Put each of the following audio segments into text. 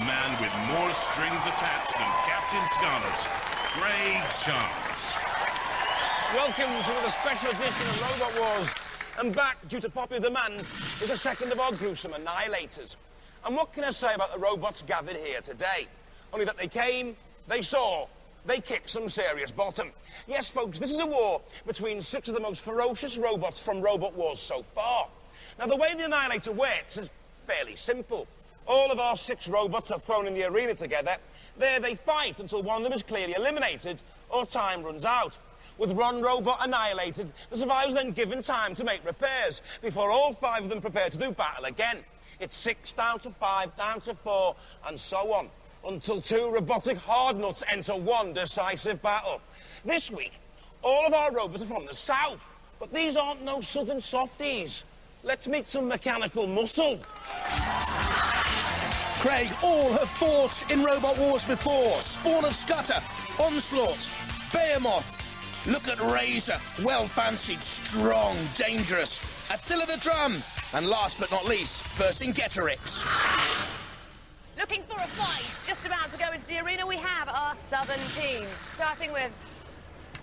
man with more strings attached than Captain Scarlet, Craig Charles. Welcome to the special edition of Robot Wars. And back, due to popular demand, is the second of our gruesome Annihilators. And what can I say about the robots gathered here today? Only that they came, they saw, they kicked some serious bottom. Yes, folks, this is a war between 6 of the most ferocious robots from Robot Wars so far. Now, the way the Annihilator works is fairly simple. All of our 6 robots are thrown in the arena together. There they fight until one of them is clearly eliminated or time runs out. With one robot annihilated, the survivors then given time to make repairs before all 5 of them prepare to do battle again. It's 6 down to 5, down to 4, and so on, until 2 robotic hardnuts enter one decisive battle. This week, all of our robots are from the south, but these aren't no southern softies. Let's meet some mechanical muscle. Craig, all have fought in Robot Wars before. Spawn of Scudder, Onslaught, Behemoth. Look at Razor, well-fancied, strong, dangerous. Attila the Drum. And last but not least, Vercingetorix. Looking for a fight. Just about to go into the arena, we have our southern teams. Starting with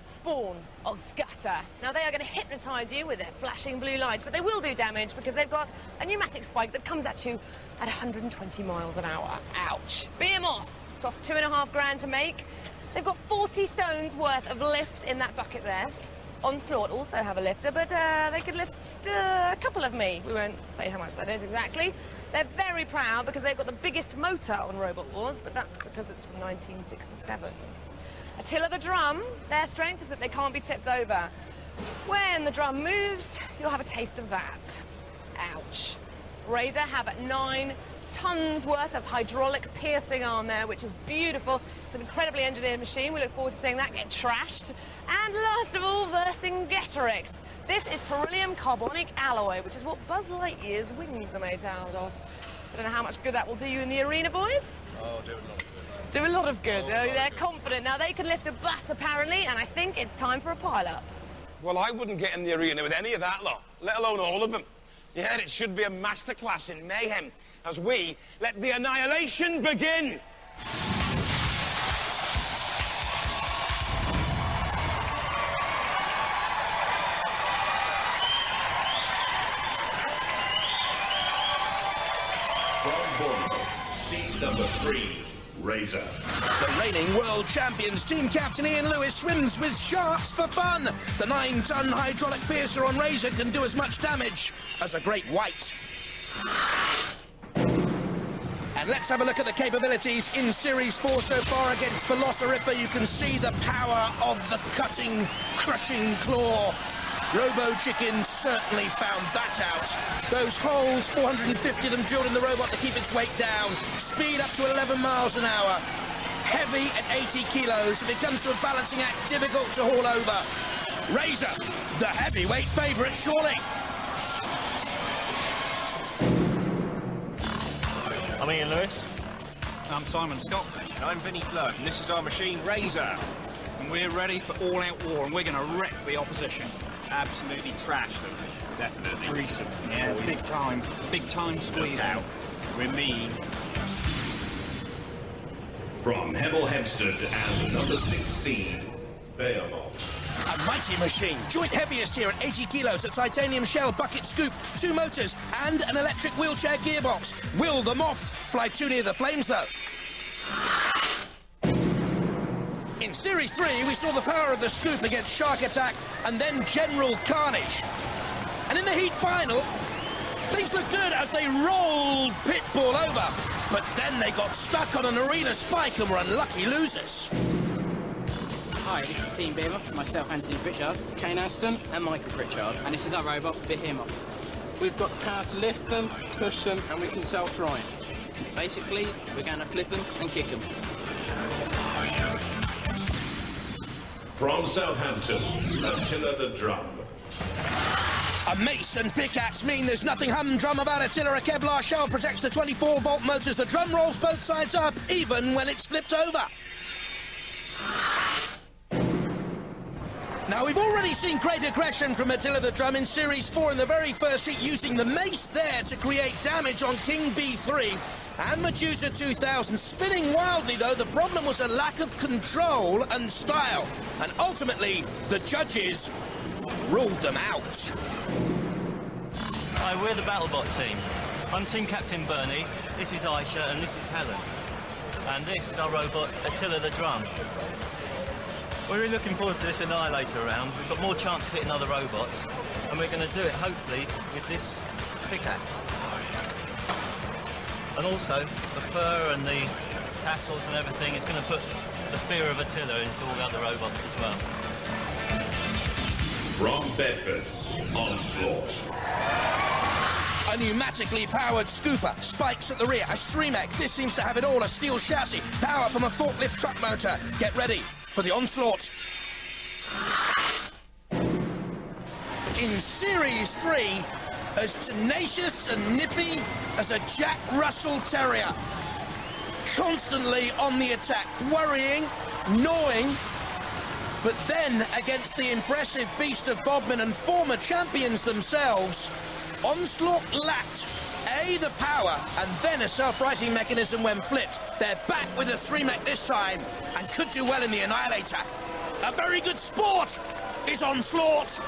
Spawn of Scudder. Now, they are going to hypnotise you with their flashing blue lights, but they will do damage because they've got a pneumatic spike that comes at you at 120 miles an hour. Ouch. Behemoth costs $2.5 grand to make. They've got 40 stones worth of lift in that bucket there. Onslaught also have a lifter, but they could lift a couple of me. We won't say how much that is exactly. They're very proud because they've got the biggest motor on Robot Wars, but that's because it's from 1967. Attila the Drum, their strength is that they can't be tipped over. When the drum moves, you'll have a taste of that. Ouch. Razor have 9 tons worth of hydraulic piercing arm there, which is beautiful. It's an incredibly engineered machine. We look forward to seeing that get trashed. And last of all, Vercingetorix. This is beryllium carbonic alloy, which is what Buzz Lightyear's wings are made out of. I don't know how much good that will do you in the arena, boys. Oh, do a lot of good. Do a lot of good. Oh, they're confident. Now, they can lift a bus, apparently, and I think it's time for a pile-up. Well, I wouldn't get in the arena with any of that lot, let alone all of them. Yeah, it should be a masterclass in mayhem as we let the annihilation begin. Seed number 3, Razor. The reigning world champions, team captain Ian Lewis, swims with sharks for fun. The 9-ton hydraulic piercer on Razor can do as much damage as a great white. And let's have a look at the capabilities in Series 4 so far against Velociriptor. You can see the power of the cutting, crushing claw. Robo Chicken certainly found that out. Those holes, 450 of them drilled in the robot to keep its weight down. Speed up to 11 miles an hour. Heavy at 80 kilos. If it comes to a balancing act, difficult to haul over. Razor, the heavyweight favourite, surely. I'm Ian Lewis. I'm Simon Scott. I'm Vinnie Flood, and this is our machine, Razor. And we're ready for all-out war, and we're going to wreck the opposition. Absolutely trash them. Definitely. Grease 'em. Yeah, big time. Big time squeeze out. We're mean. From Hemel Hempstead and number 6 seed, Behemoth. A mighty machine, joint heaviest here at 80 kilos, a titanium shell, bucket scoop, 2 motors, and an electric wheelchair gearbox. Will the Moth fly too near the flames, though? In Series 3, we saw the power of the scoop against Shark Attack and then General Carnage. And in the heat final, things looked good as they rolled Pitbull over. But then they got stuck on an arena spike and were unlucky losers. Hi, this is Team Behemoth, myself, Anthony Pritchard, Kane Aston, and Michael Pritchard, and this is our robot, Behemoth. We've got the power to lift them, push them, and we can self-right. Basically, we're going to flip them and kick them. From Southampton, Attila the Drum. A mace and pickaxe mean there's nothing humdrum about Attila. A Kevlar shell protects the 24-volt motors. The drum rolls both sides up, even when it's flipped over. Now, we've already seen great aggression from Attila the Drum in Series 4 in the very first heat, using the mace there to create damage on King B3. And Medusa 2000 spinning wildly, though. The problem was a lack of control and style. And ultimately, the judges ruled them out. Hi, we're the BattleBot team. I'm team captain Bernie, this is Aisha, and this is Helen. And this is our robot, Attila the Drum. We're really looking forward to this Annihilator round. We've got more chance of hitting other robots, and we're going to do it, hopefully, with this pickaxe. And also, the fur and the tassels and everything is going to put the fear of Attila into all the other robots as well. From Bedford, Onslaught. A pneumatically powered scooper, spikes at the rear, a Sremek. This seems to have it all, a steel chassis, power from a forklift truck motor. Get ready for the onslaught. In Series 3, as tenacious and nippy as a Jack Russell Terrier. Constantly on the attack, worrying, gnawing, but then against the impressive beast of Bodmin and former champions themselves, Onslaught lacked A, the power, and then a self-righting mechanism when flipped. They're back with a 3-mech this time, and could do well in the Annihilator. A very good sport is Onslaught.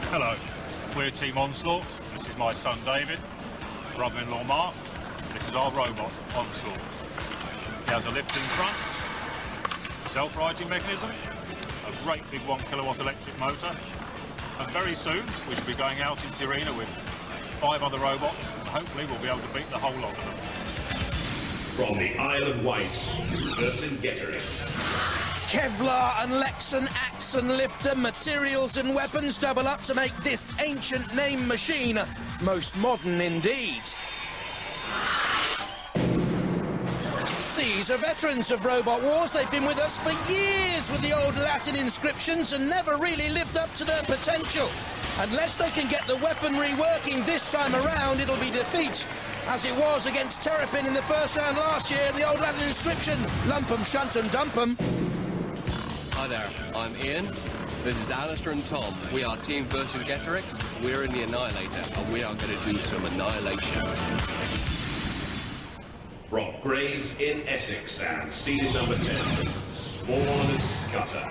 Hello, we're Team Onslaught. This is my son David, brother-in-law Mark. This is our robot, Onslaught. He has a lift in front, self-righting mechanism, a great big 1 kilowatt electric motor, and very soon we should be going out into the arena with 5 other robots, and hopefully we'll be able to beat the whole lot of them. From the Isle of Wight, Vercingetorix. Kevlar and Lexan axe and lifter, materials and weapons double up to make this ancient name machine most modern indeed. These are veterans of Robot Wars. They've been with us for years with the old Latin inscriptions and never really lived up to their potential. Unless they can get the weaponry working this time around, it'll be defeat, as it was against Terrapin in the first round last year. The old Latin inscription, lump 'em, shunt 'em, dump 'em. Hi there, I'm Ian. This is Alistair and Tom. We are Team Vercingetorix. We're in the Annihilator, and we are going to do some annihilation. From Grays in Essex and seeded number 10, Spawn and Scutter.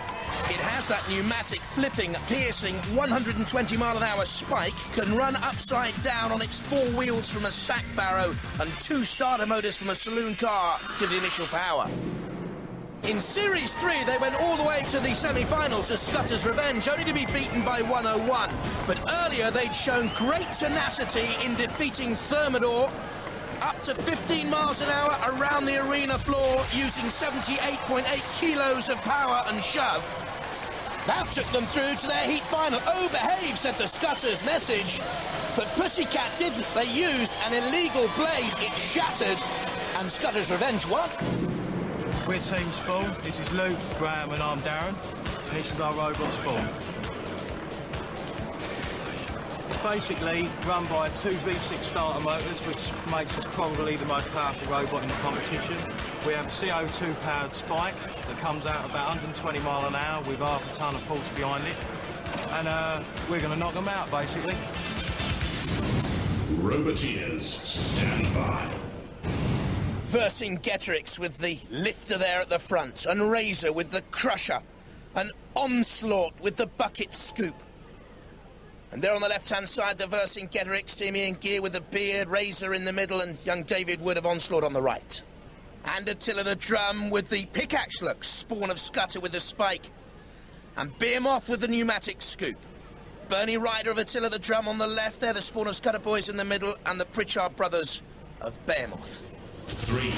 It has that pneumatic, flipping, piercing, 120-mile-an-hour spike, can run upside down on its 4 wheels from a sack barrow, and 2 starter motors from a saloon car give the initial power. In Series 3, they went all the way to the semi-finals as Scutter's Revenge, only to be beaten by 101. But earlier, they'd shown great tenacity in defeating Thermidor, up to 15 miles an hour around the arena floor, using 78.8 kilos of power and shove. That took them through to their heat final. Oh, behave, said the Scutter's message. But Pussycat didn't. They used an illegal blade. It shattered, and Scutter's Revenge won. We're Team Spawn. This is Luke, Graham, and I'm Darren. And this is our robot Spawn. It's basically run by 2 V6 starter motors, which makes us probably the most powerful robot in the competition. We have a CO2-powered spike that comes out about 120 miles an hour with half a ton of force behind it. And we're going to knock them out, basically. Robotiers, stand by. Vercingetorix with the lifter there at the front, and Razor with the crusher, and Onslaught with the bucket scoop. And there on the left-hand side, the Vercingetorix team, Ian Gear with the beard, Razor in the middle, and young David Wood of Onslaught on the right. And Attila the Drum with the pickaxe look, Spawn of Scutter with the spike, and Behemoth with the pneumatic scoop. Bernie Ryder of Attila the Drum on the left there, the Spawn of Scutter boys in the middle, and the Pritchard brothers of Behemoth. 3, 2, 1.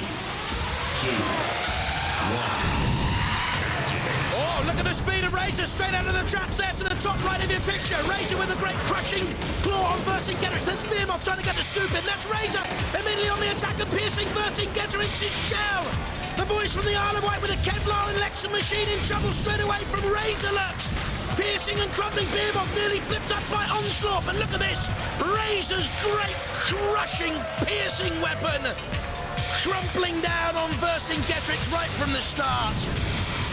Oh, look at the speed of Razor, straight out of the traps there to the top right of your picture. Razor with a great crushing claw on Vercingetorix. That's Behemoth trying to get the scoop in. That's Razor immediately on the attack and piercing Vercingetorix's shell. The boys from the Isle of Wight with a Kevlar and Lexan machine in trouble straight away from Razor. Look, piercing and crumbling. Behemoth nearly flipped up by Onslaught. But look at this, Razor's great crushing, piercing weapon, crumpling down on Vercingetorix right from the start.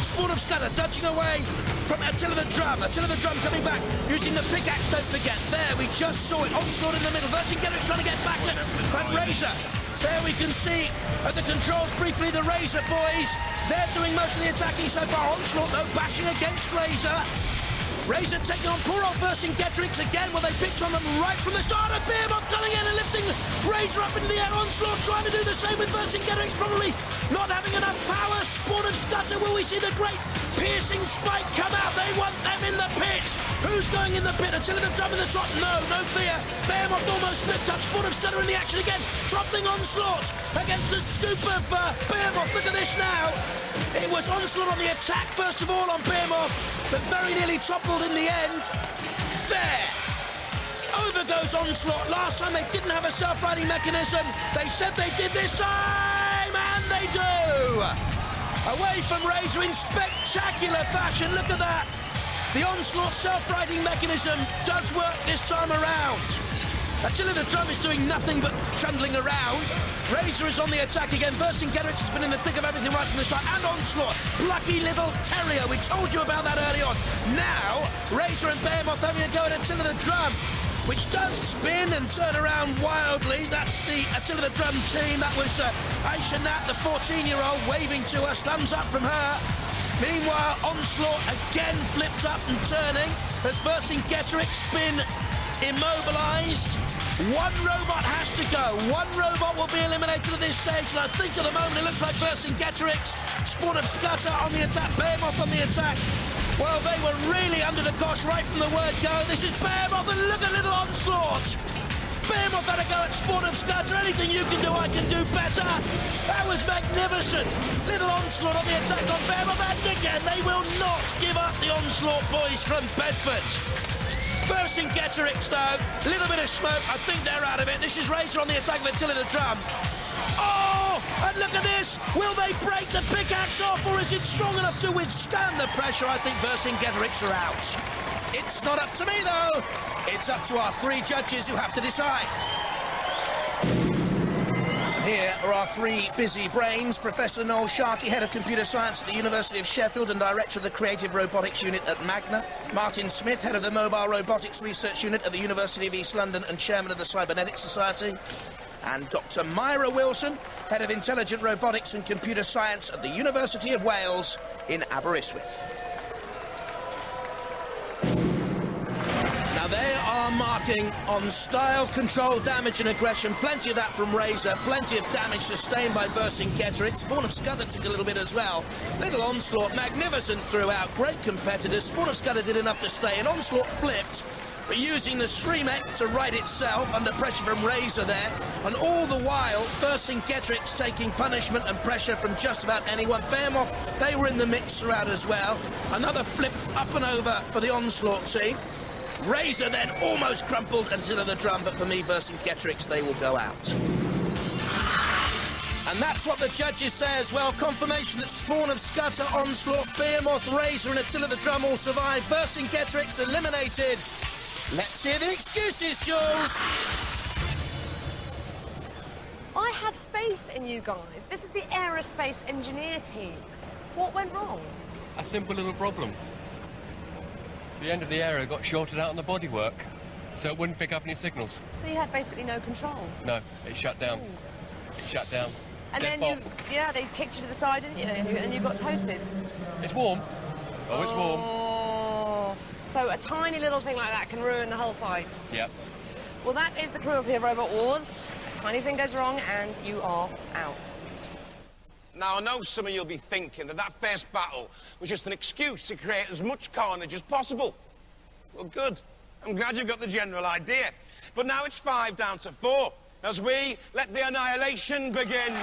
Spawn of Scudder dodging away from Attila the Drum. Attila the Drum coming back, using the pickaxe, don't forget. There, we just saw it. Onslaught in the middle. Vercingetorix trying to get back. But Razor, there we can see at the controls briefly the Razor boys. They're doing most of the attacking so far. Onslaught, though, bashing against Razor. Razor taking on poor old Vercingetorix again. Well, they picked on them right from the start. And Behemoth coming in and lifting Razor up into the air. Onslaught trying to do the same with Vercingetorix, probably not having enough power. Spawn and Scutter, will we see the great piercing spike come out? They want them in the pit. Who's going in the pit? Attila the Drum in the top. No fear. Behemoth almost flipped up. Spawn and Scutter in the action again. Toppling Onslaught against the scoop of Behemoth. Look at this now. It was Onslaught on the attack, first of all, on Behemoth, but very nearly toppled in the end. There. Over goes Onslaught. Last time they didn't have a self-riding mechanism. They said they did this time, and they do. Away from Razor in spectacular fashion. Look at that. The Onslaught self-riding mechanism does work this time around. Attila the Drum is doing nothing but trundling around. Razor is on the attack again. Vercingetorix has been in the thick of everything right from the start. And Onslaught, plucky little terrier. We told you about that early on. Now, Razor and Behemoth having a go at Attila the Drum, which does spin and turn around wildly. That's the Attila the Drum team. That was Aisha Nat, the 14-year-old, waving to us. Thumbs up from her. Meanwhile, Onslaught again flipped up and turning as Vercingetorix been immobilised. One robot has to go. One robot will be eliminated at this stage, and I think at the moment it looks like Vercingetorix, Spawn of Scutter on the attack, Behemoth on the attack. Well, they were really under the cosh right from the word go. This is Behemoth, and look at little Onslaught. Behemoth had a go at Spawn of Scutter. Anything you can do, I can do better. That was magnificent. Little Onslaught on the attack on Behemoth, and again, they will not give up, the Onslaught boys from Bedford. Vercingetorix, though, a little bit of smoke. I think they're out of it. This is Razor on the attack of Attila the Drum. Oh, and look at this. Will they break the pickaxe off, or is it strong enough to withstand the pressure? I think Vercingetorix are out. It's not up to me, though. It's up to our three judges who have to decide. Here are our three busy brains. Professor Noel Sharkey, Head of Computer Science at the University of Sheffield and Director of the Creative Robotics Unit at Magna. Martin Smith, Head of the Mobile Robotics Research Unit at the University of East London and Chairman of the Cybernetics Society. And Dr. Myra Wilson, Head of Intelligent Robotics and Computer Science at the University of Wales in Aberystwyth. Now they are marking on style, control, damage and aggression. Plenty of that from Razor, plenty of damage sustained by Vercingetorix. Spawn of Scudder took a little bit as well. Little Onslaught, magnificent throughout, great competitors. Spawn of Scudder did enough to stay, and Onslaught flipped, but using the Shremek to right itself under pressure from Razor there. And all the while, Vercingetorix taking punishment and pressure from just about anyone. Behemoth, they were in the mix throughout as well. Another flip up and over for the Onslaught team. Razor then almost crumpled Attila the Drum, but for me, Vercingetorix, they will go out. And that's what the judges say as well. Confirmation that Spawn of Scudder, Onslaught, Behemoth, Razor and Attila the Drum all survived. Vercingetorix eliminated. Let's hear the excuses, Jules. I had faith in you guys. This is the aerospace engineer team. What went wrong? A simple little problem. The end of the aero got shorted out on the bodywork, so it wouldn't pick up any signals. So you had basically no control? No, it shut down. It shut down. And Dead then fault. they kicked you to the side, didn't you? And you got toasted. It's warm. Oh, it's warm. Oh, so a tiny little thing like that can ruin the whole fight. Yep. Well, that is the cruelty of Robot Wars. A tiny thing goes wrong and you are out. Now, I know some of you'll be thinking that first battle was just an excuse to create as much carnage as possible. Well, good. I'm glad you've got the general idea. But now it's 5 down to 4, as we let the annihilation begin.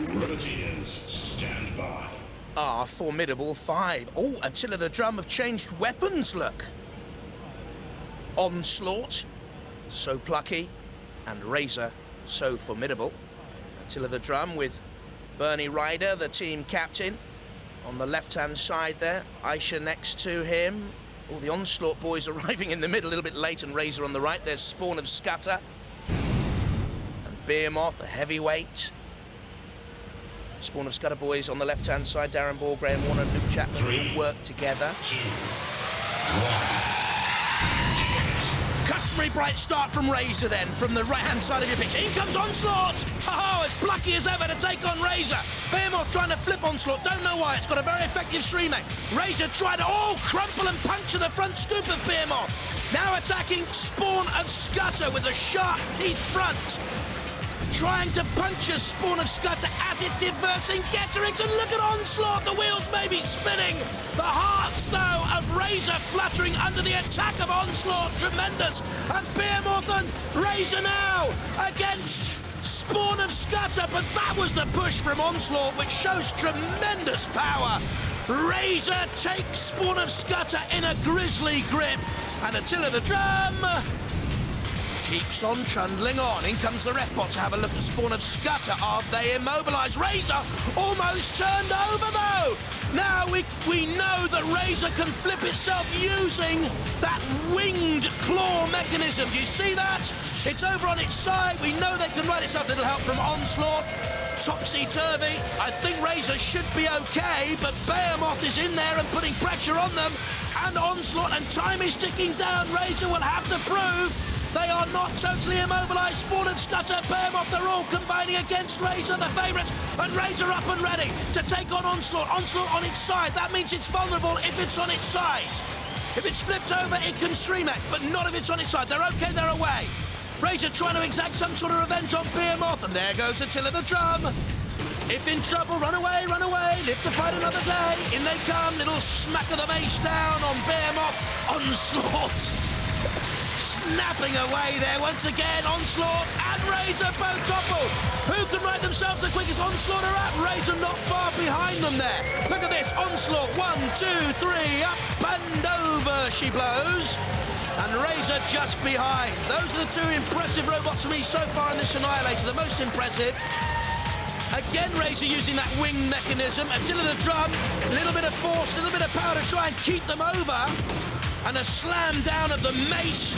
Roboteers, stand by. Our formidable 5. Oh, Attila the Drum have changed weapons, look. Onslaught, so plucky, and Razor, so formidable. Attila the Drum with Bernie Ryder, the team captain, on the left-hand side there. Aisha next to him. All the Onslaught boys arriving in the middle, a little bit late, and Razor on the right. There's Spawn of Scudder. And Behemoth, a heavyweight. Spawn of Scudder boys on the left-hand side. Darren Ball, Graham Warner, Luke Chapman, they all work together. 2, 1. Customary bright start from Razor then, from the right-hand side of your pitch. In comes Onslaught! Oh, as plucky as ever to take on Razor. Behemoth trying to flip Onslaught, don't know why. It's got a very effective streamer. Razor tried to, crumple and puncture the front scoop of Behemoth. Now attacking Spawn of Scudder with a sharp teeth front. Trying to puncture Spawn of Scudder as it diverts in Getterix, and look at Onslaught, the wheels may be spinning. The hearts, though, of Razor fluttering under the attack of Onslaught, tremendous. And Behemoth and Razor now against Spawn of Scudder, but that was the push from Onslaught, which shows tremendous power. Razor takes Spawn of Scudder in a grisly grip, and Attila the Drum keeps on trundling on. In comes the ref bot to have a look at Spawn of Scudder. Are they immobilised? Razor almost turned over, though. Now we know that Razor can flip itself using that winged claw mechanism. Do you see that? It's over on its side. We know they can right itself. Little help from Onslaught. Topsy-turvy. I think Razor should be okay, but Behemoth is in there and putting pressure on them. And Onslaught, and time is ticking down. Razor will have to prove they are not totally immobilised. Spawn and Scudder, Behemoth, they're all combining against Razor, the favourites, and Razor up and ready to take on Onslaught. Onslaught on its side, that means it's vulnerable if it's on its side. If it's flipped over, it can stream it, but not if it's on its side. They're okay, they're away. Razor trying to exact some sort of revenge on Behemoth, and there goes Attila the Drum. If in trouble, run away, live to fight another day. In they come, little smack of the mace down on Behemoth. Onslaught snapping away there once again. Onslaught and Razor both topple. Who can ride themselves the quickest? Onslaught are up. Razor not far behind them there. Look at this. Onslaught, 1, 2, 3, up and over she blows. And Razor just behind. Those are the two impressive robots for me so far in this Annihilator. The most impressive. Again, Razor using that wing mechanism. Attila the Drum, a little bit of force, a little bit of power to try and keep them over. And a slam down of the mace.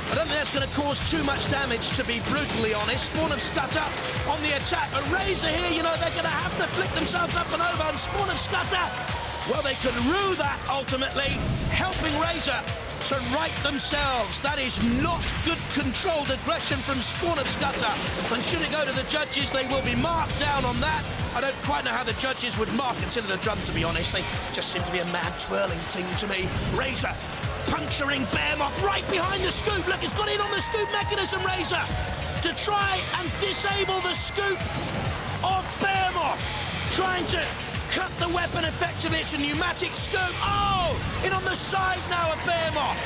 I don't think that's going to cause too much damage, to be brutally honest. Spawn of Scudder on the attack. But Razor here, you know, they're going to have to flick themselves up and over. And Spawn of Scudder, well, they can rue that ultimately, helping Razor to right themselves. That is not good controlled aggression from Spawn of Scudder. And should it go to the judges, they will be marked down on that. I don't quite know how the judges would mark Attila the Drum, to be honest. They just seem to be a mad twirling thing to me. Razor puncturing Behemoth right behind the scoop. Look, it's got in on the scoop mechanism, Razor, to try and disable the scoop of Behemoth. Trying to cut the weapon effectively. It's a pneumatic scoop. Oh, in on the side now of Behemoth.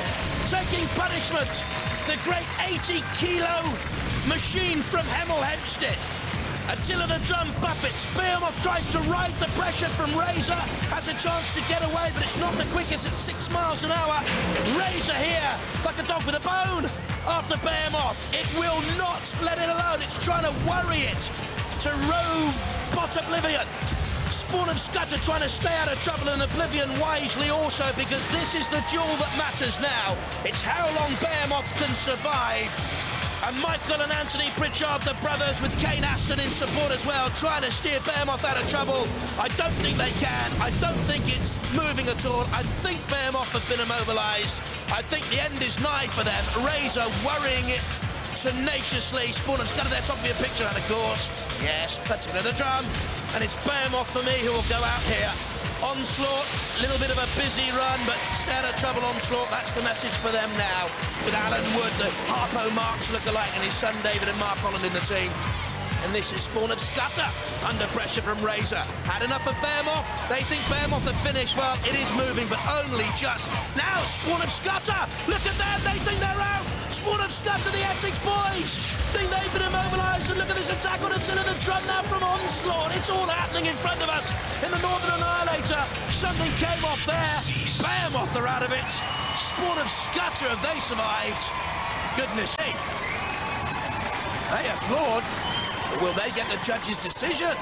Taking punishment. The great 80-kilo machine from Hemel Hempstead. Attila the Drum buffets. Behemoth tries to ride the pressure from Razor. Has a chance to get away, but it's not the quickest at 6 miles an hour. Razor here, like a dog with a bone. After Behemoth, it will not let it alone. It's trying to worry it to robot oblivion. Spawn of Scudder trying to stay out of trouble, and Oblivion wisely also, because this is the duel that matters now. It's how long Behemoth can survive. And Michael and Anthony Pritchard, the brothers, with Kane Aston in support as well, trying to steer Behemoth out of trouble. I don't think they can. I don't think it's moving at all. I think Behemoth have been immobilised. I think the end is nigh for them. Razor worrying it tenaciously. Spawn of Scudder there, top of your picture, and of course, yes, Attila the Drum. And it's Behemoth for me who will go out here. Onslaught, a little bit of a busy run, but stay out of trouble, Onslaught. That's the message for them now. With Alan Wood, the Harpo Marx lookalike, and his son David and Mark Holland in the team. And this is Spawn of Scudder under pressure from Razor. Had enough of Behemoth. They think Behemoth have finished. Well, it is moving, but only just. Now, Spawn of Scudder. Look at them. They think they're out. Spawn of Scudder, the Essex boys, think they've been immobilised. And look at this attack on Attila the Drum now from Onslaught. It's all happening in front of us in the Northern Annihilator. Something came off there. Behemoth are out of it. Spawn of Scudder, have they survived? Goodness me. They applaud. Will they get the judge's decision?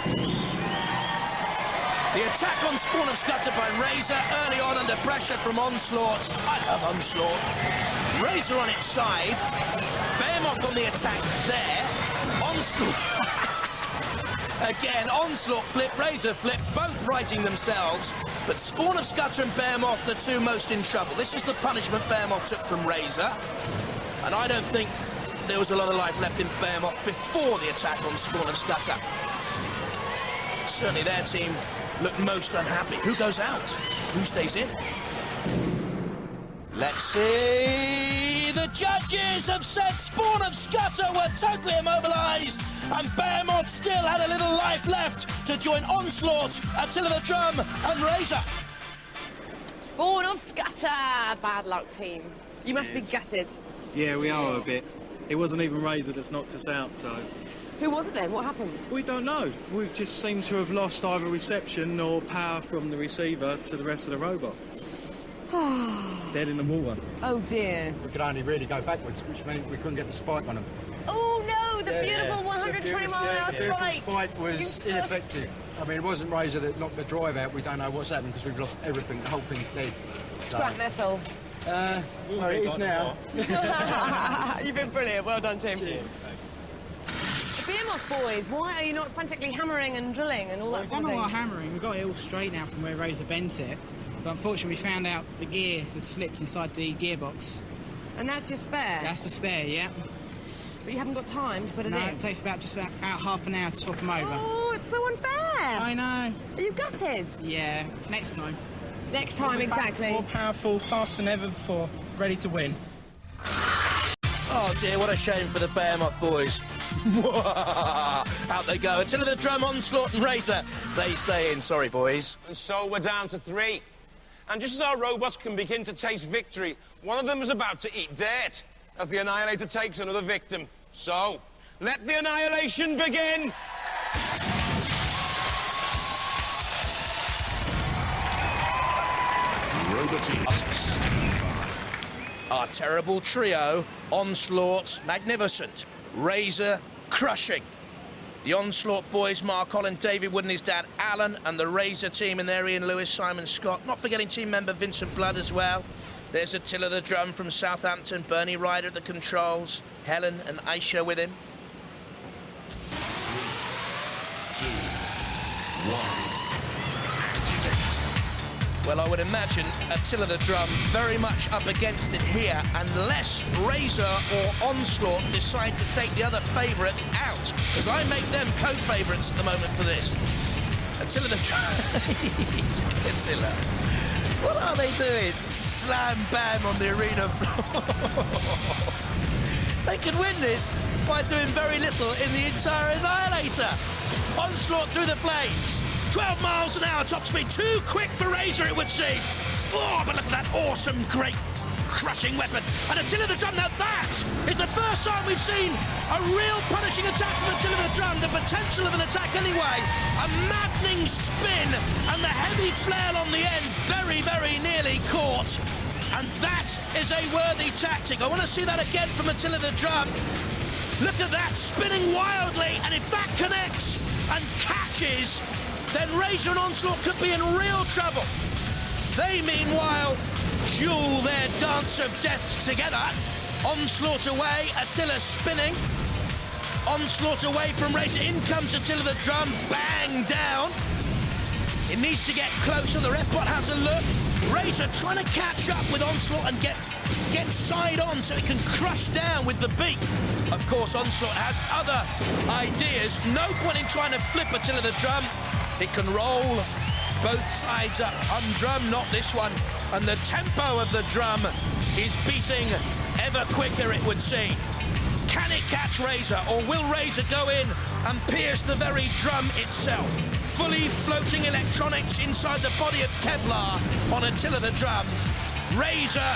The attack on Spawn of Scudder by Razor early on under pressure from Onslaught. I love Onslaught. Razor on its side. Behemoth on the attack there. Onslaught. Again, Onslaught flip, Razor flip, both righting themselves. But Spawn of Scudder and Behemoth, the two most in trouble. This is the punishment Behemoth took from Razor. And I don't think there was a lot of life left in Behemoth before the attack on Spawn of Scudder. Certainly their team look most unhappy. Who goes out? Who stays in? Let's see. The judges have said Spawn of Scudder were totally immobilised, and Behemoth still had a little life left to join Onslaught, Attila the Drum, and Razor. Spawn of Scudder. Bad luck, team. You must be gutted. Yeah, we are a bit. It wasn't even Razor that's knocked us out, so... Who was it then? What happened? We don't know. We've just seemed to have lost either reception or power from the receiver to the rest of the robot. Dead in the water. Oh dear. We could only really go backwards, which meant we couldn't get the spike on them. Oh no, the beautiful 120 mile an hour The beautiful spike. spike was ineffective. I mean, it wasn't Razor that knocked the drive out. We don't know what's happened because we've lost everything. The whole thing's dead. Scrap metal. Well, it is now. You've been brilliant. Well done, Tim. Cheers. The Behemoth boys, why are you not frantically hammering and drilling and all that sort of thing? We're hammering. We've got it all straight now from where Razor bent it. But unfortunately, we found out the gear has slipped inside the gearbox. And that's your spare? That's the spare, yeah. But you haven't got time to put it in? No, it takes about half an hour to swap them over. Oh, it's so unfair. I know. Are you gutted? Yeah, next time. Next time, exactly. More powerful, faster than ever before, ready to win. Oh dear, what a shame for the Behemoth boys. Out they go. Attila the Drum, Onslaught and Razor. They stay in. Sorry, boys. And so we're down to 3. And just as our robots can begin to taste victory, one of them is about to eat dirt as the Annihilator takes another victim. So, let the annihilation begin! Our terrible trio, Onslaught, magnificent. Razor, crushing. The Onslaught boys, Mark Holland, David Wood and his dad, Alan, and the Razor team in there, Ian Lewis, Simon Scott. Not forgetting team member Vincent Blood as well. There's Attila the Drum from Southampton, Bernie Ryder at the controls, Helen and Aisha with him. 3, 2, 1. Well, I would imagine Attila the Drum very much up against it here, unless Razor or Onslaught decide to take the other favourite out, as I make them co-favourites at the moment for this. Attila the Drum... Attila. What are they doing? Slam bam on the arena floor. They can win this by doing very little in the entire Annihilator. Onslaught through the flames. 12 miles an hour top speed. Too quick for Razor, it would seem. Oh, but look at that awesome, great, crushing weapon. And Attila the Drum, now that is the first time we've seen a real punishing attack from Attila the Drum. The potential of an attack anyway. A maddening spin and the heavy flail on the end. Very, very nearly caught. And that is a worthy tactic. I want to see that again from Attila the Drum. Look at that, spinning wildly. And if that connects and catches, then Razor and Onslaught could be in real trouble. They, meanwhile, duel their dance of death together. Onslaught away, Attila spinning. Onslaught away from Razor. In comes Attila the Drum, bang down. It needs to get closer. The ref bot has a look. Razor trying to catch up with Onslaught and get side on so it can crush down with the beak. Of course, Onslaught has other ideas. No point in trying to flip Attila the Drum. It can roll both sides up. Undrum, not this one. And the tempo of the drum is beating ever quicker, it would seem. Can it catch Razor, or will Razor go in and pierce the very drum itself? Fully floating electronics inside the body of Kevlar on Attila the Drum. Razor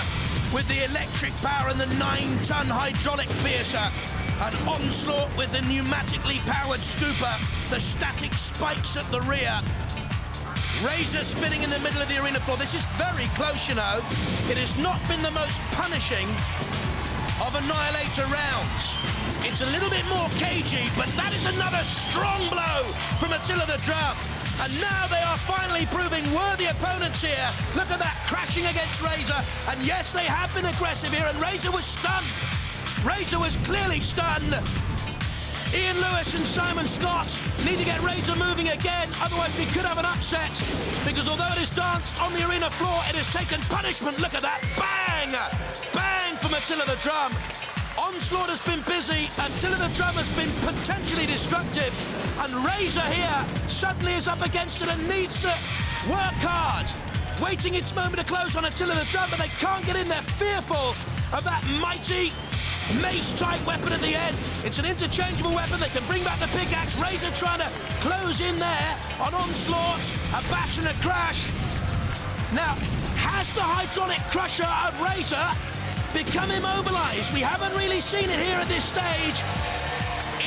with the electric power and the 9-ton hydraulic piercer. And Onslaught with the pneumatically powered scooper, the static spikes at the rear. Razor spinning in the middle of the arena floor. This is very close, you know. It has not been the most punishing of Annihilator rounds. It's a little bit more cagey, but that is another strong blow from Attila the Drum. And now they are finally proving worthy opponents here. Look at that, crashing against Razor. And yes, they have been aggressive here, and Razor was stunned. Razor was clearly stunned. Ian Lewis and Simon Scott need to get Razor moving again, otherwise we could have an upset, because although it has danced on the arena floor, it has taken punishment. Look at that, bang! Bang from Attila the Drum. Onslaught has been busy, Attila the Drum has been potentially destructive, and Razor here suddenly is up against it and needs to work hard. Waiting its moment to close on Attila the Drum, but they can't get in there, fearful of that mighty mace-type weapon at the end. It's an interchangeable weapon. They can bring back the pickaxe. Razor trying to close in there on Onslaught. A bash and a crash. Now, has the hydraulic crusher of Razor become immobilized? We haven't really seen it here at this stage.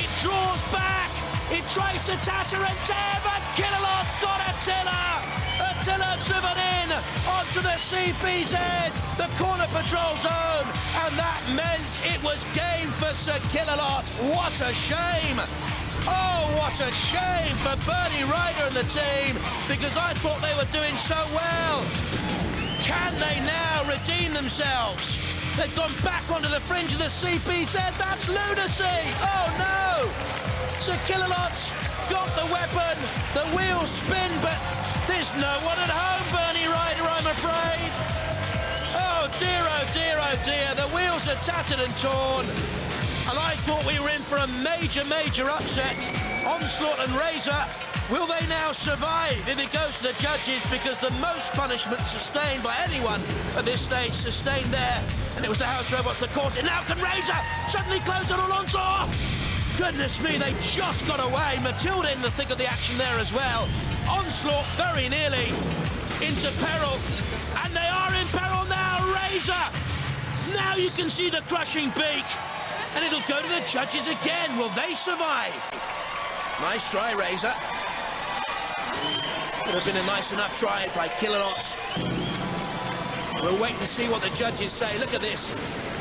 It draws back. It tries to tatter and tear, but Killalot's got Attila. Attila driven in onto the CPZ, the corner patrol zone, and that meant it was game for Sir Killalot. What a shame! Oh, what a shame for Bernie Ryder and the team, because I thought they were doing so well. Can they now redeem themselves? They've gone back onto the fringe of the CPZ. That's lunacy! Oh no! Sir Killalot's got the weapon. The wheels spin, but there's no one at home, Bernie Ryder, I'm afraid. Oh dear, oh dear, oh dear. The wheels are tattered and torn. And I thought we were in for a major, major upset. Onslaught and Razor, will they now survive if it goes to the judges? Because the most punishment sustained by anyone at this stage sustained there. And it was the House Robots that caused it. Now can Razor suddenly close on Onslaught? Goodness me, they just got away. Matilda in the thick of the action there as well. Onslaught very nearly into peril. And they are in peril now, Razor! Now you can see the crushing beak. And it'll go to the judges again. Will they survive? Nice try, Razor. Would have been a nice enough try by Killalot. We'll wait and see what the judges say. Look at this.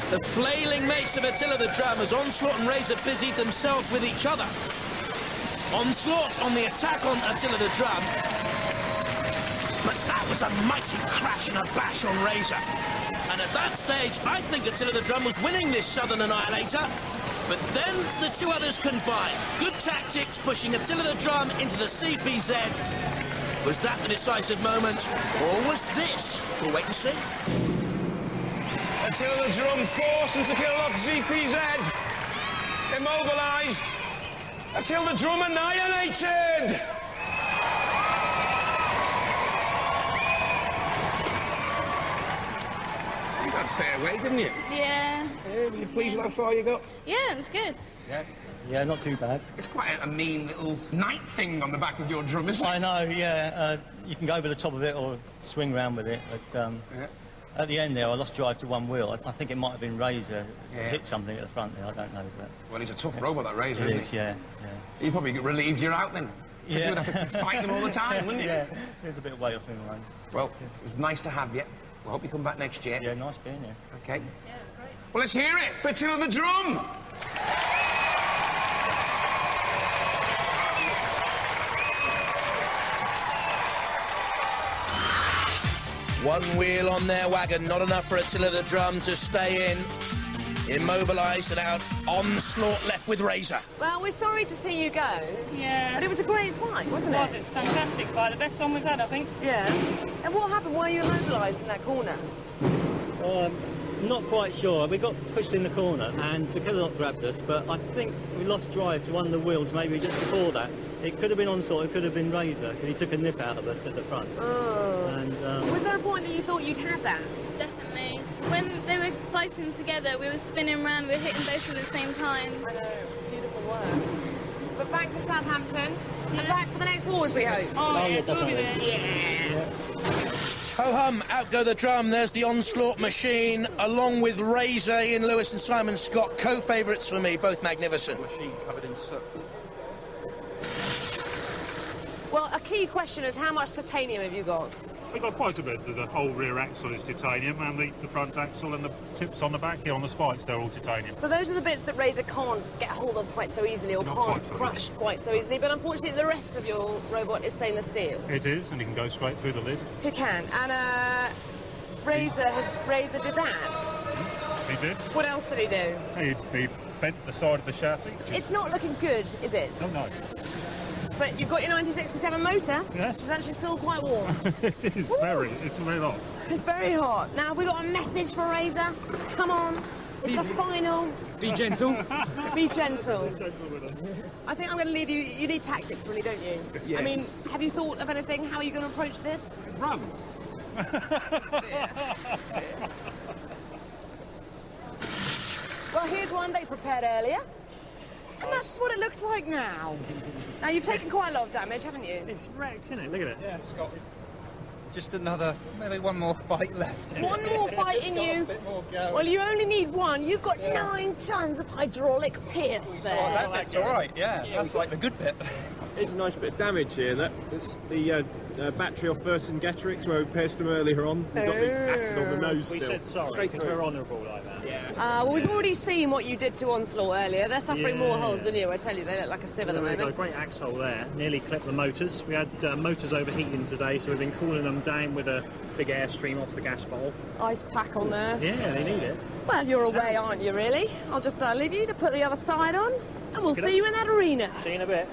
The flailing mace of Attila the Drum as Onslaught and Razor busied themselves with each other. Onslaught on the attack on Attila the Drum. But that was a mighty crash and a bash on Razor. And at that stage, I think Attila the Drum was winning this Southern Annihilator. But then the two others combined. Good tactics, pushing Attila the Drum into the CPZ. Was that the decisive moment? Or was this? We'll wait and see. Attila the Drum forced into Killalot's CPZ. Immobilised. Attila the Drum annihilated. You got a fair way, didn't you? Yeah. Were you pleased with how far you got? Yeah, it was good. Yeah, not too bad. It's quite a mean little knight thing on the back of your drum, isn't it? I know, yeah. You can go over the top of it or swing round with it, but at the end there, I lost drive to one wheel. I think it might have been Razor hit something at the front there, I don't know. But well, he's a tough robot, that Razor, isn't he? Yeah. You probably get relieved you're out then. Yeah. You would have to fight them all the time, wouldn't you? Yeah, there's a bit of weight off him, man. Well, it was nice to have you. We hope you come back next year. Yeah, nice being here. OK. Yeah, it's great. Well, let's hear it for Attila the Drum. One wheel on their wagon, not enough for Attila the Drum to stay in. Immobilised and out. Onslaught left with Razor. Well, we're sorry to see you go. Yeah. But it was a great fight, wasn't it? It's a fantastic fight. The best one we've had, I think. Yeah. And what happened? Why are you immobilised in that corner? Not quite sure. We got pushed in the corner and Sir Killalot grabbed us, but I think we lost drive to one of the wheels maybe just before that. It could have been Onslaught, it could have been Razor, and he took a nip out of us at the front. Oh. And, so was there a point that you thought you'd had that? Definitely. When they were fighting together, we were spinning around, we were hitting both at the same time. I know, it was beautiful work. But back to Southampton, and back for the next wars, we hope. Oh yes, we'll be there. Yeah. Ho-hum, out go the drum. There's the Onslaught machine, along with Razor, Ian Lewis and Simon Scott, co-favourites for me, both magnificent. Machine covered in soot. Well, a key question is how much titanium have you got? We've got quite a bit. The whole rear axle is titanium, and the front axle and the tips on the back here on the spikes, they're all titanium. So those are the bits that Razor can't get hold of quite so easily, or Not can't quite so crush easily. quite so easily, but unfortunately the rest of your robot is stainless steel. It is, and you can go straight through the lid. He can, and Razor did that. He did. What else did he do? He bent the side of the chassis. It's not looking good, is it? Oh, no. But you've got your 1967 motor. Yes. It's actually still quite warm. It is very hot. It's very hot. Now, have we got a message for Razor? Come on. It's the finals. Be gentle. Be gentle. I think I'm going to leave you. You need tactics, really, don't you? Yes. I mean, have you thought of anything? How are you going to approach this? Run. Well, here's one they prepared earlier. And that's what it looks like now. Now, you've taken quite a lot of damage, haven't you? It's wrecked, isn't it? Look at it. Yeah, it's got just maybe one more fight left. One more fight in you. A bit more going. Well, you only need one. You've got 9 tons of hydraulic pierce there. That bit's all right, yeah. That's like the good bit. It's a nice bit of damage here. That's the battery off Southern Annihilator where we pierced them earlier on. We've got the acid on the nose. We said sorry because we're honourable like that. Yeah. Well, we've already seen what you did to Onslaught earlier. They're suffering more holes than you, I tell you. They look like a sieve at the We've got a moment. great axe hole there. Nearly clipped the motors. We had motors overheating today, so we've been cooling them down with a big airstream off the gas bowl. Ice pack on there. Yeah, they need it. Well, you're away, aren't you, really? I'll just leave you to put the other side on, and we'll see you in that arena. See you in a bit.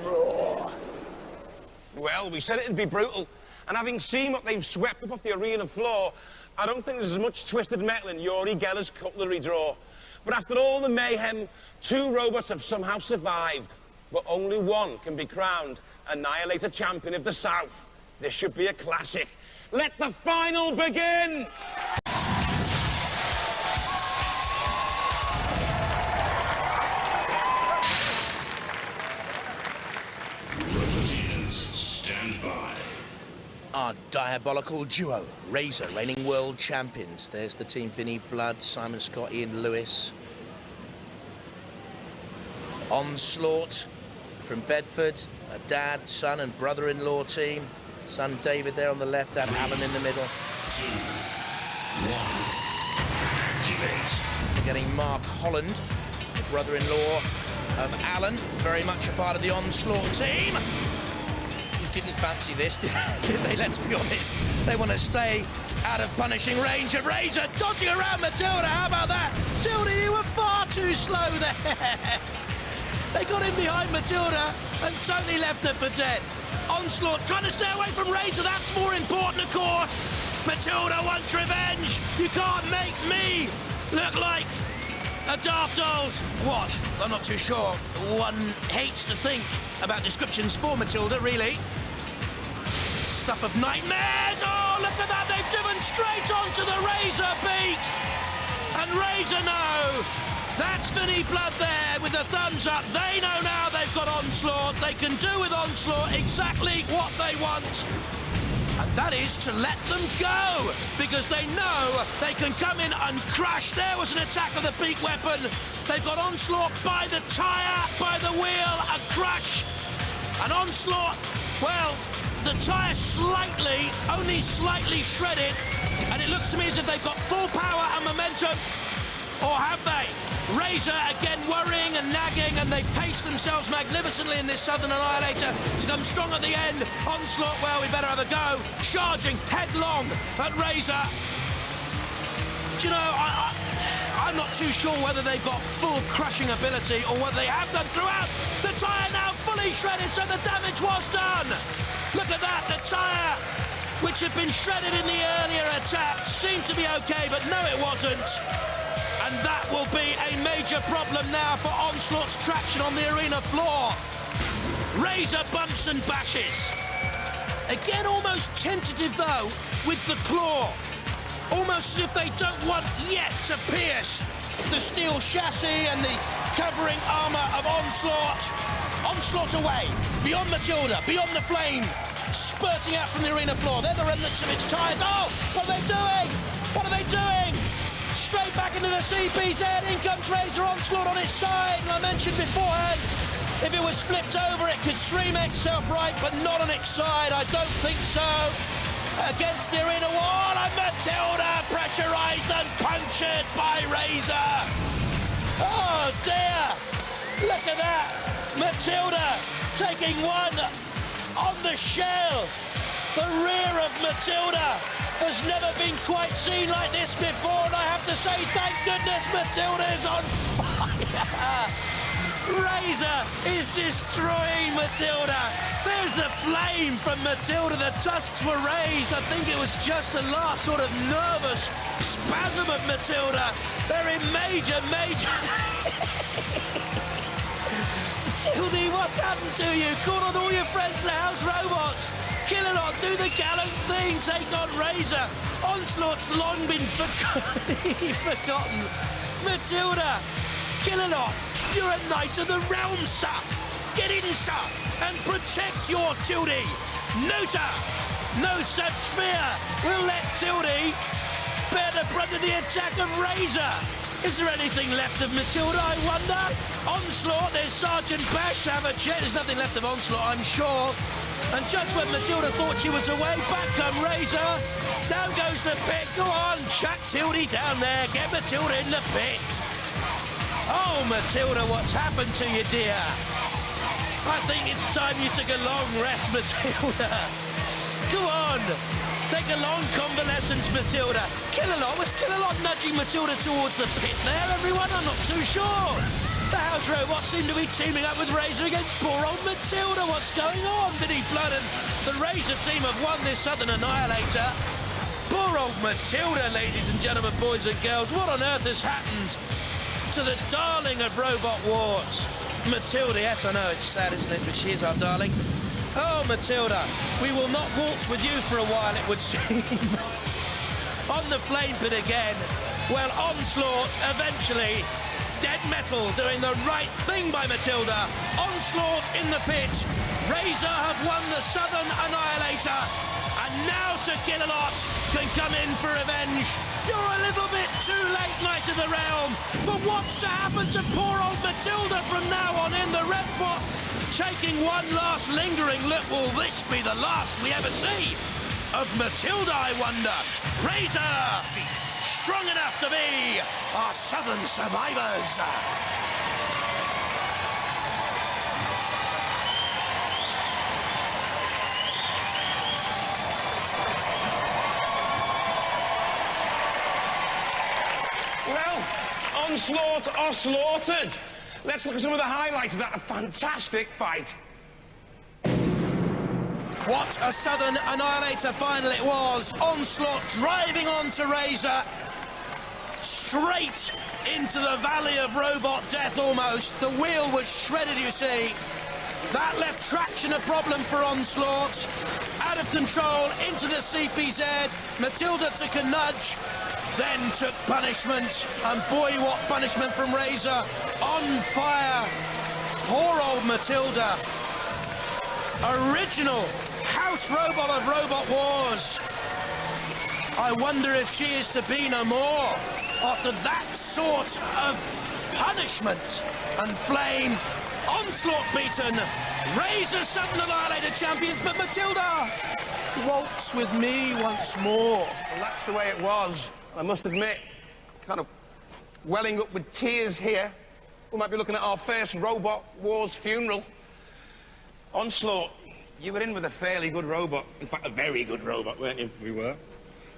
Well, we said it'd be brutal, and having seen what they've swept up off the arena floor, I don't think there's as much twisted metal in Yuri Geller's cutlery drawer. But after all the mayhem, 2 robots have somehow survived. But only one can be crowned Annihilator champion of the South. This should be a classic. Let the final begin! Roboteers, stand by. Our diabolical duo, Razor, reigning world champions. There's the team: Vinnie Blood, Simon Scott, Ian Lewis. Onslaught from Bedford, a dad, son and brother-in-law team. Son David there on the left and Alan in the middle. 2, 1, activate. We're getting Mark Holland, the brother-in-law of Alan, very much a part of the Onslaught team. Didn't fancy this, did they? Let's be honest. They want to stay out of punishing range, and Razor dodging around Matilda. How about that? Tilda, you were far too slow there. They got in behind Matilda and totally left her for dead. Onslaught trying to stay away from Razor. That's more important, of course. Matilda wants revenge. You can't make me look like a daft old... what? I'm not too sure. One hates to think about descriptions for Matilda, really. Stuff of nightmares. Oh, look at that. They've driven straight onto the Razor beak. And Razor know. That's Vinnie Blood there with the thumbs up. They know now they've got Onslaught. They can do with Onslaught exactly what they want. And that is to let them go, because they know they can come in and crash. There was an attack of the beak weapon. They've got Onslaught by the tyre, by the wheel, a crash. And Onslaught, well, the tyre slightly, only slightly shredded, and it looks to me as if they've got full power and momentum. Or have they? Razor again worrying and nagging, and they pace themselves magnificently in this Southern Annihilator to come strong at the end. Onslaught, well, we better have a go. Charging headlong at Razor. Do you know, I'm not too sure whether they've got full crushing ability or whether they have done throughout. The tyre now fully shredded, so the damage was done. Look at that, the tyre, which had been shredded in the earlier attack, seemed to be okay, but no, it wasn't. And that will be a major problem now for Onslaught's traction on the arena floor. Razor bumps and bashes. Again, almost tentative, though, with the claw. Almost as if they don't want yet to pierce the steel chassis and the covering armour of Onslaught. Onslaught away, beyond Matilda, beyond the flame, spurting out from the arena floor. They're the remnants of its tires. Oh, what are they doing? What are they doing? Straight back into the CPZ. In comes Razor. Onslaught on its side. And I mentioned beforehand, If it was flipped over, it could stream itself right, but not on its side. I don't think so. Against the arena wall, and Matilda pressurised and punctured by Razor. Oh, dear. Look at that. Matilda taking one on the shell. The rear of Matilda has never been quite seen like this before, and I have to say, thank goodness Matilda is on fire. Razor is destroying Matilda. There's the flame from Matilda. The tusks were raised. I think it was just the last sort of nervous spasm of Matilda. They're in major... Matilda, what's happened to you? Call on all your friends, the house robots. Kill a lot, do the gallant thing, take on Razor. Onslaught's long been forgotten. Matilda, kill a lot. You're a knight of the realm, sir. Get in, sir, and protect your Tildy. No, sir, no such fear. We'll let Tildy bear the brunt of the attack of Razor. Is there anything left of Matilda, I wonder? Onslaught, there's Sergeant Bash to have a check. There's nothing left of Onslaught, I'm sure. And just when Matilda thought she was away, back come Razor. Down goes the pit. Go on, chuck Tildy down there. Get Matilda in the pit. Oh, Matilda, what's happened to you, dear? I think it's time you took a long rest, Matilda. Go on. Take a long convalescence, Matilda. Kill-a-lot. Was Kill-a-lot nudging Matilda towards the pit there, everyone? I'm not too sure. The house robots seem to be teaming up with Razor against poor old Matilda. What's going on? Vinny Blood and the Razor team have won this Southern Annihilator. Poor old Matilda, ladies and gentlemen, boys and girls. What on earth has happened to the darling of Robot Wars? Matilda, yes, I know, it's sad, isn't it? But she is our darling. Oh, Matilda, we will not waltz with you for a while, it would seem. On the flame pit again. Well, Onslaught, eventually. Dead Metal doing the right thing by Matilda. Onslaught in the pit. Razor have won the Southern Annihilator. And now Sir Kill-a-lot can come in for revenge. You're a little bit too late, Knight of the Realm. But what's to happen to poor old Matilda from now on in the red pot? Taking one last lingering look. Will this be the last we ever see of Matilda, I wonder? Razor, strong enough to be our Southern survivors. Well, Onslaught are slaughtered. Let's look at some of the highlights of that fantastic fight. What a Southern Annihilator final it was. Onslaught driving onto Razor. Straight into the valley of robot death almost. The wheel was shredded, you see. That left traction a problem for Onslaught. Out of control, into the CPZ. Matilda took a nudge, then took punishment. And boy, what punishment from Razor. On fire. Poor old Matilda. Original house robot of Robot Wars. I wonder if she is to be no more after that sort of punishment. And flame. Onslaught beaten. Razor Southern Annihilator champions, but Matilda waltz with me once more. Well, that's the way it was. I must admit, kind of welling up with tears here. We might be looking at our first Robot Wars funeral. Onslaught, you were in with a fairly good robot. In fact, a very good robot, weren't you? We were.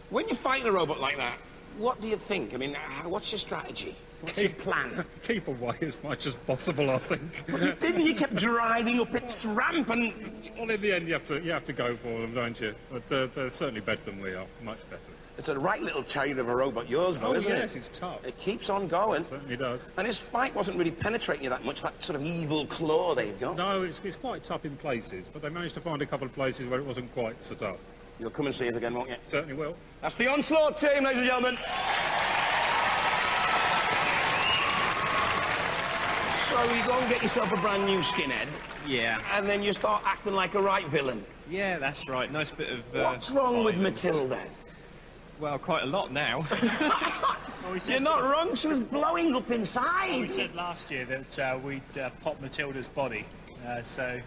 When you fight a robot like that, what do you think? I mean, what's your strategy? What's your plan? Keep away as much as possible, I think. But you didn't. You kept driving up its ramp and... Well, in the end, you have to go for them, don't you? But they're certainly better than we are. Much better. It's a right little terrier of a robot, yours, though, isn't it? Yes, it's tough. It keeps on going. It certainly does. And his spike wasn't really penetrating you that much, that sort of evil claw they've got. No, it's quite tough in places, but they managed to find a couple of places where it wasn't quite so tough. You'll come and see us again, won't you? Certainly will. That's the Onslaught team, ladies and gentlemen. So you go and get yourself a brand new skinhead. Yeah. And then you start acting like a right villain. Yeah, that's right. Nice bit of... What's wrong with Matilda? Well, quite a lot now. You're not wrong, she was blowing up inside. We said last year that we'd pop Matilda's body, so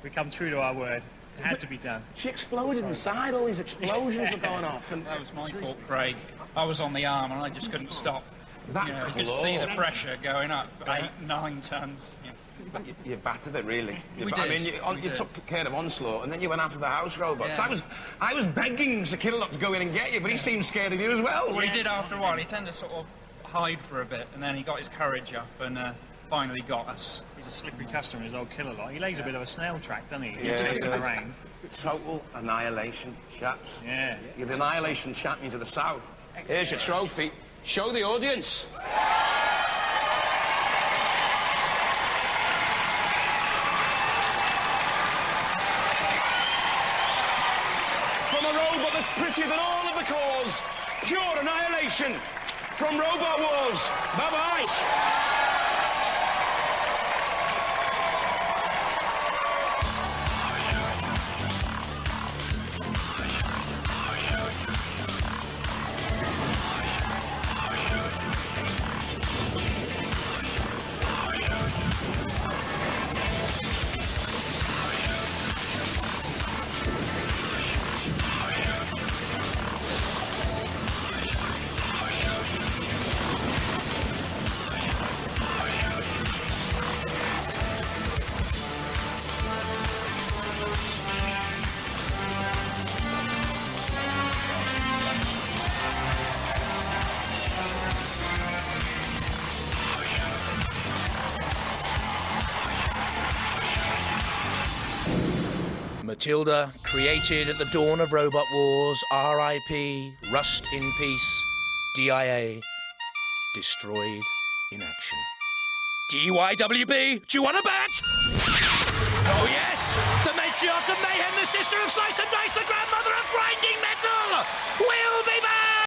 we come true to our word. It had to be done. She exploded inside, all these explosions were going off. And that was my fault, Craig. I was on the arm and I just couldn't stop. That you could see the pressure going up, 8, 9 tons. Yeah. You battered it, really. We did. I mean, you took care of Onslaught, and then you went after the house robots. Yeah. I was begging Sir Killock to go in and get you, but he seemed scared of you as well. Well, he did after a while. He tended to sort of hide for a bit, and then he got his courage up and finally got us. He's a slippery customer, his old killer lot. He lays a bit of a snail track, doesn't he? Yeah, He takes the rain. Total annihilation, chaps. Yeah. You're the annihilation champions of the South. Here's your trophy. Show the audience. From a robot that's prettier than all of the cores. Pure annihilation. From Robot Wars. Bye-bye. Matilda, created at the dawn of Robot Wars, R.I.P., rust in peace, DIA, destroyed in action. DYWB, do you want a bet? Oh yes, the matriarch of mayhem, the sister of slice and dice, the grandmother of grinding metal, will be back!